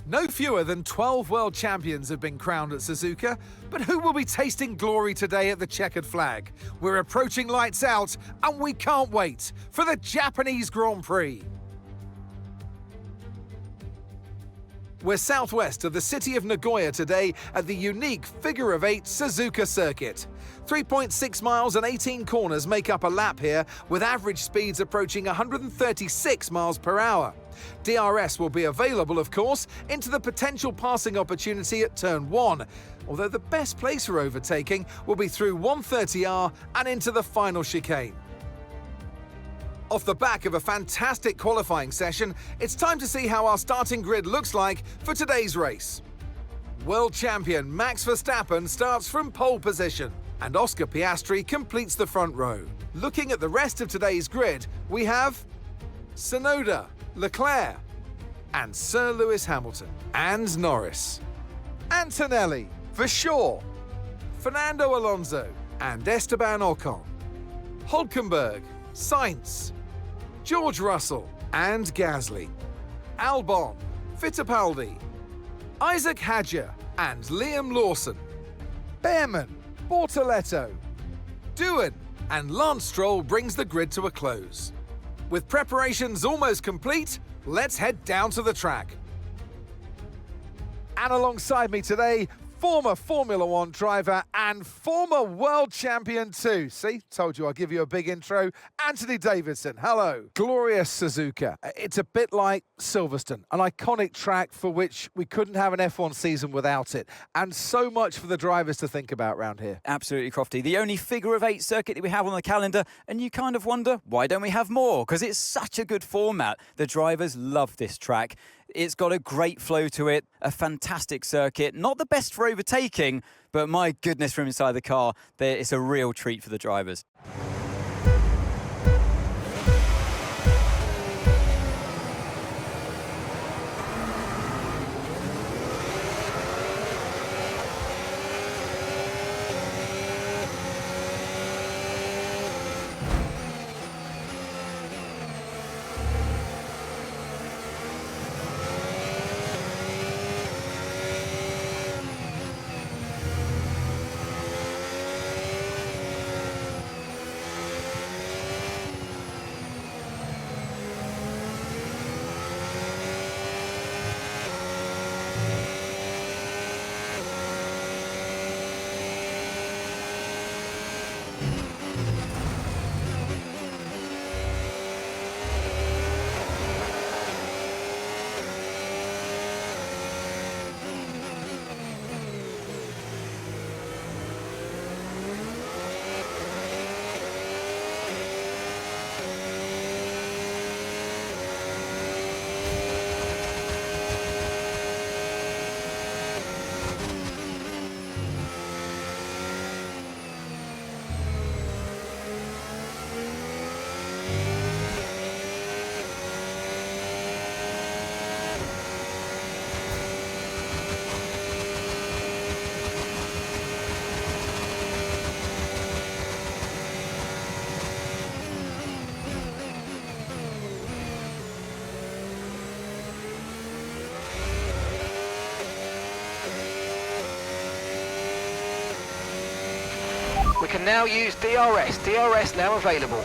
No fewer than 12 world champions have been crowned at Suzuka, but who will be tasting glory today at the checkered flag? We're approaching lights out, and we can't wait for the Japanese Grand Prix. We're southwest of the city of Nagoya today at the unique figure-of-8 Suzuka Circuit. 3.6 miles and 18 corners make up a lap here, with average speeds approaching 136 miles per hour. DRS will be available, of course, into the potential passing opportunity at turn 1, although the best place for overtaking will be through 130R and into the final chicane. Off the back of a fantastic qualifying session, it's time to see how our starting grid looks like for today's race. World champion Max Verstappen starts from pole position, and Oscar Piastri completes the front row. Looking at the rest of today's grid, we have Tsunoda, Leclerc, and Sir Lewis Hamilton, and Norris, Antonelli, Verschoor, Fernando Alonso, and Esteban Ocon, Hülkenberg, Sainz, George Russell, and Gasly, Albon, Fittipaldi, Isaac Hadjar, and Liam Lawson, Behrman, Bortoletto, Doohan, and Lance Stroll brings the grid to a close. With preparations almost complete, let's head down to the track. And alongside me today, former Formula One driver and former world champion too. See, told you I'll give you a big intro. Anthony Davidson, hello. Glorious Suzuka. It's a bit like Silverstone, an iconic track for which we couldn't have an F1 season without it. And so much for the drivers to think about around here. Absolutely, Crofty. The only figure-of-8 circuit that we have on the calendar, and you kind of wonder, why don't we have more? Because it's such a good format. The drivers love this track. It's got a great flow to it, a fantastic circuit, not the best for overtaking, but my goodness, from inside the car, it's a real treat for the drivers. We can now use DRS. DRS now available.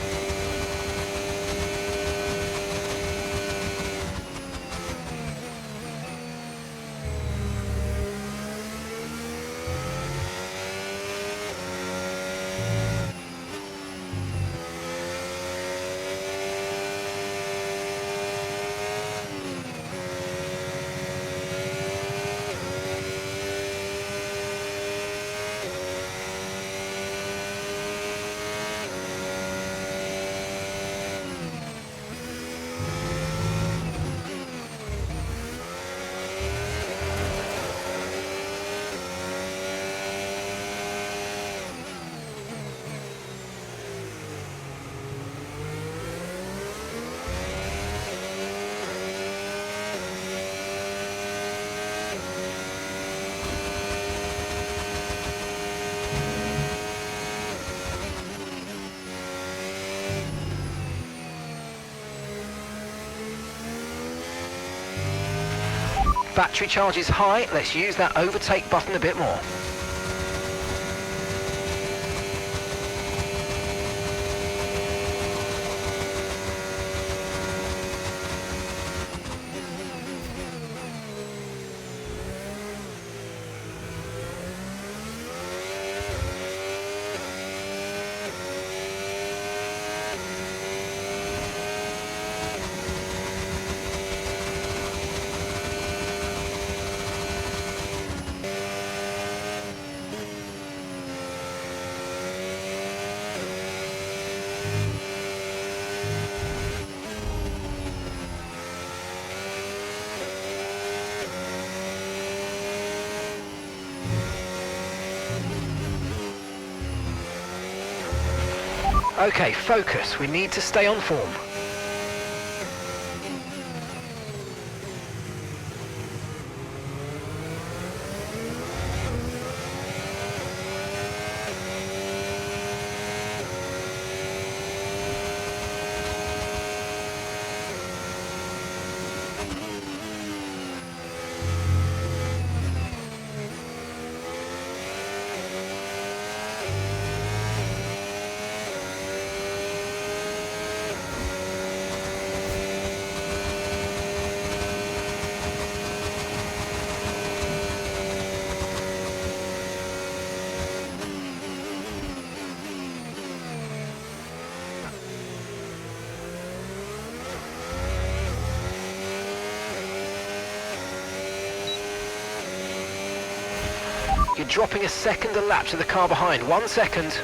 Battery charge is high, let's use that overtake button a bit more. Okay, focus. We need to stay on form. You're dropping a second a lap to the car behind. 1 second.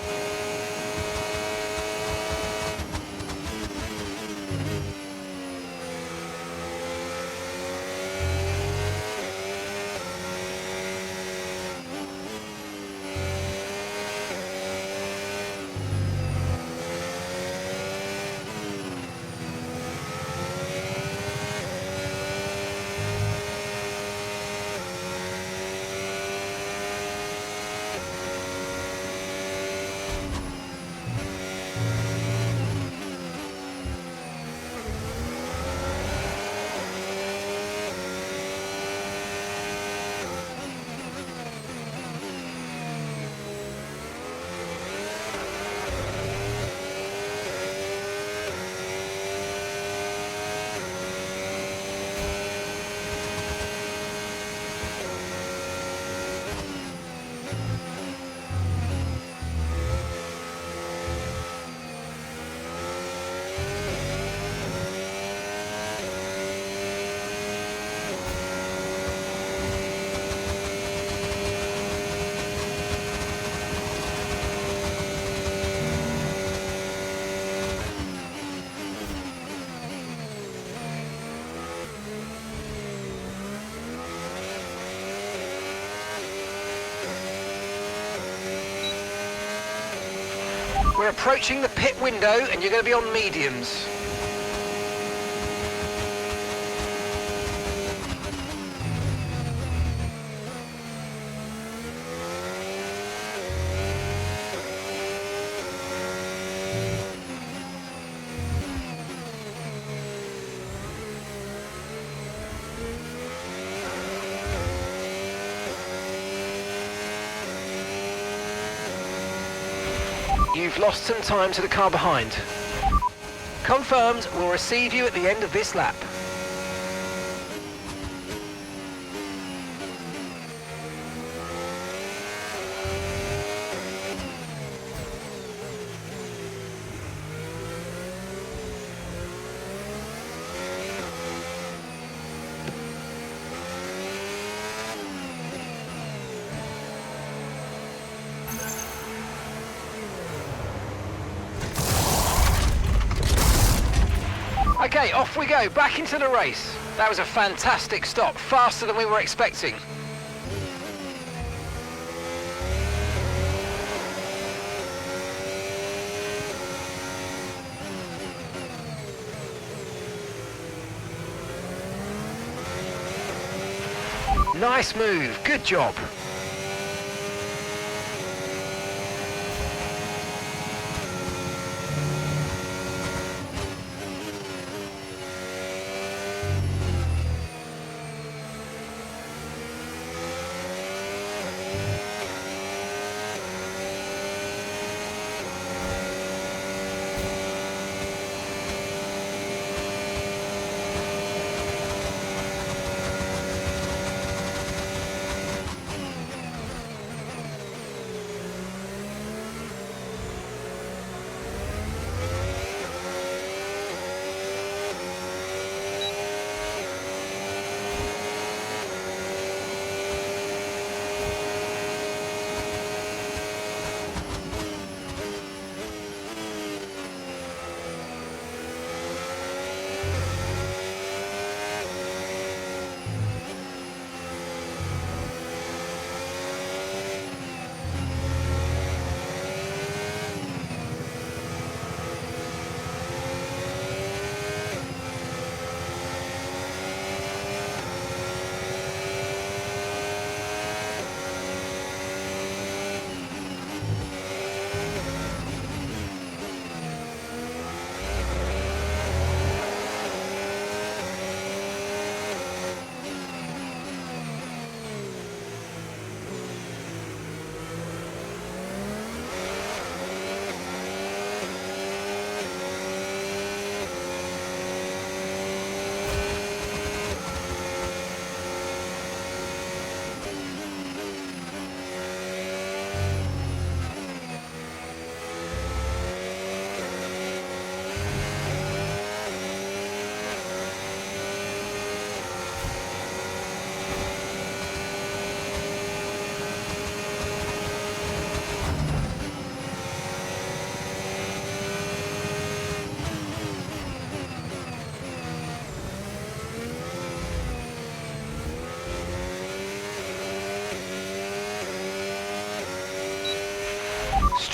We're approaching the pit window and you're going to be on mediums. You've lost some time to the car behind. Confirmed, we'll receive you at the end of this lap. Okay, off we go, back into the race. That was a fantastic stop, faster than we were expecting. Nice move, good job.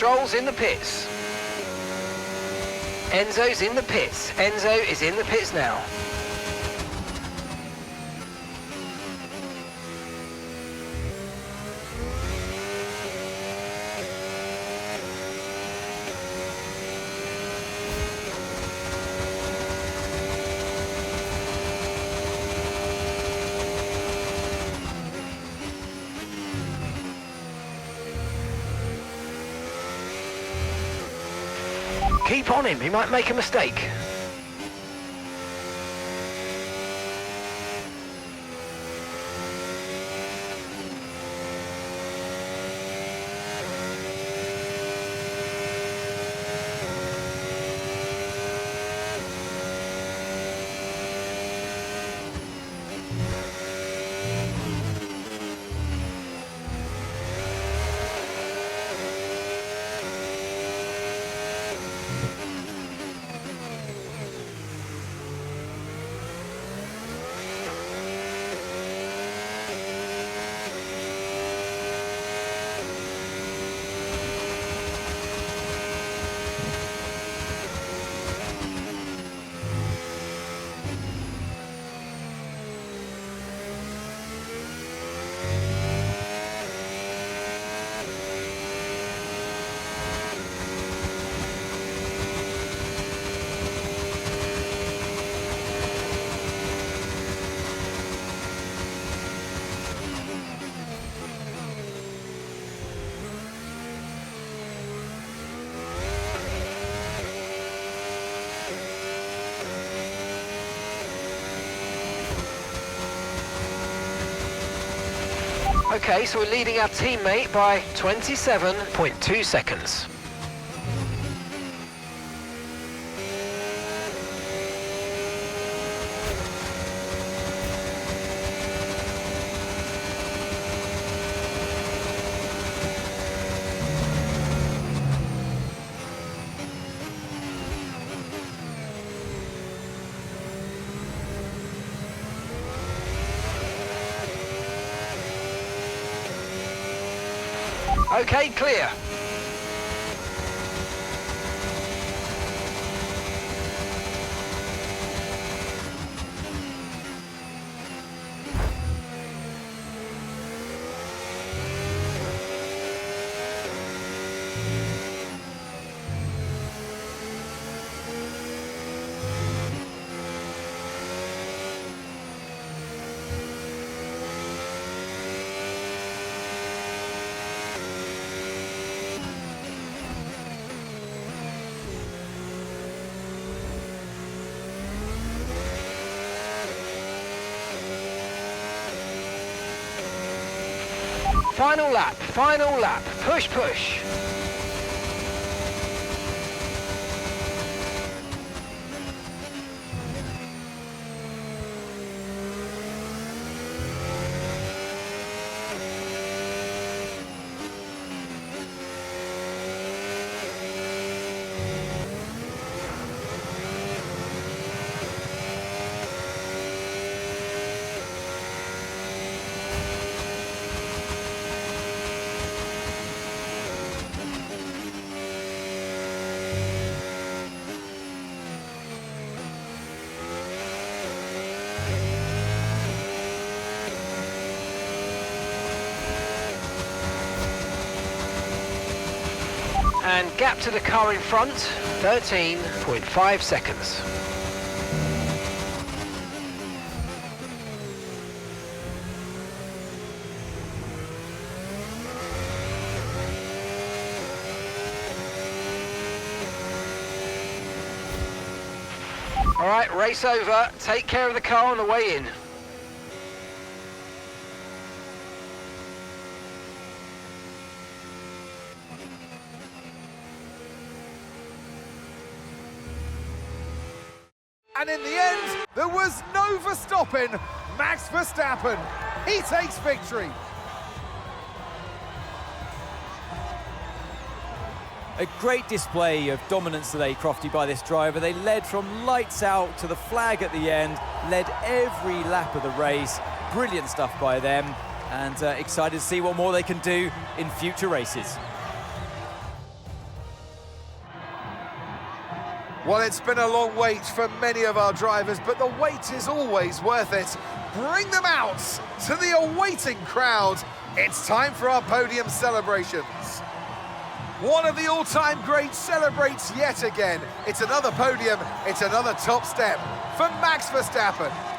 Stroll's in the pits. Enzo's in the pits. Enzo is in the pits now. Keep on him, he might make a mistake. Okay, so we're leading our teammate by 27.2 seconds. Okay, clear. Final lap, push, push. And gap to the car in front, 13.5 seconds. All right, race over. Take care of the car on the way in. And in the end, there was no Verstappen. Max Verstappen, he takes victory. A great display of dominance today, Crofty, by this driver. They led from lights out to the flag at the end, led every lap of the race. Brilliant stuff by them, and excited to see what more they can do in future races. Well, it's been a long wait for many of our drivers, but the wait is always worth it. Bring them out to the awaiting crowd. It's time for our podium celebrations. One of the all-time greats celebrates yet again. It's another podium, it's another top step for Max Verstappen.